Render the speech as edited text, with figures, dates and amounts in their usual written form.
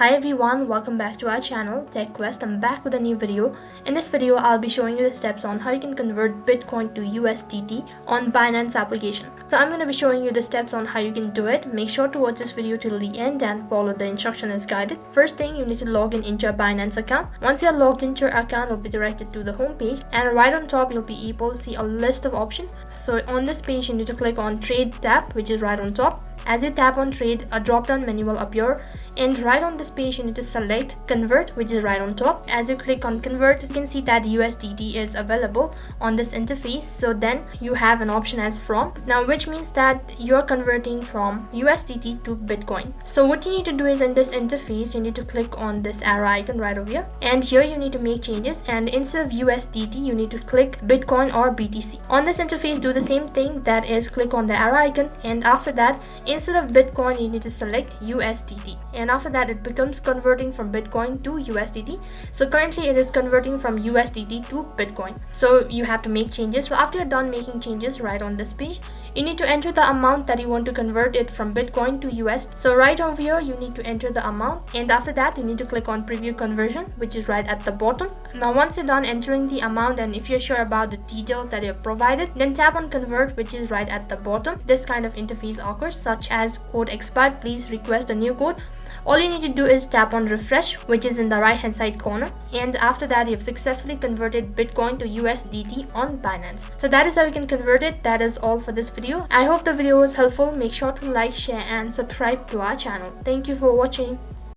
Hi everyone, welcome back to our channel Tech Quest. I'm back with a new video. In this video, I'll be showing you the steps on how you can convert Bitcoin to USDT on Binance application. So I'm going to be showing you the steps on how you can do it. Make sure to watch this video till the end and follow the instruction as guided. First thing, you need to log in into your Binance account. Once you're logged into your account, you'll be directed to the home page, and right on top you'll be able to see a list of options. So on this page, you need to click on Trade tab, which is right on top. As you tap on Trade, a drop-down menu will appear, and right on this page you need to select Convert, which is right on top. As you click on Convert, you can see that USDT is available on this interface. So then you have an option as From, now which means that you're converting from USDT to Bitcoin. So what you need to do is, in this interface, you need to click on this arrow icon right over here, and here you need to make changes, and instead of USDT you need to click Bitcoin or BTC. On this interface, do the same thing, that is click on the arrow icon, and after that, instead of Bitcoin you need to select USDT, and after that it becomes converting from Bitcoin to USDT. So currently it is converting from USDT to Bitcoin. So you have to make changes. So after you're done making changes, right on this page, you need to enter the amount that you want to convert it from Bitcoin to US. So right over here you need to enter the amount, and after that you need to click on Preview Conversion, which is right at the bottom. Now once you're done entering the amount, and if you're sure about the details that you've provided, then tap on Convert, which is right at the bottom. This kind of interface occurs, such as code expired, please request a new code. All you need to do is tap on Refresh, which is in the right hand side corner, and after that you've successfully converted Bitcoin to USDT on Binance. So that is how you can convert it. That is all for this video. I hope the video was helpful. Make sure to like, share and subscribe to our channel. Thank you for watching.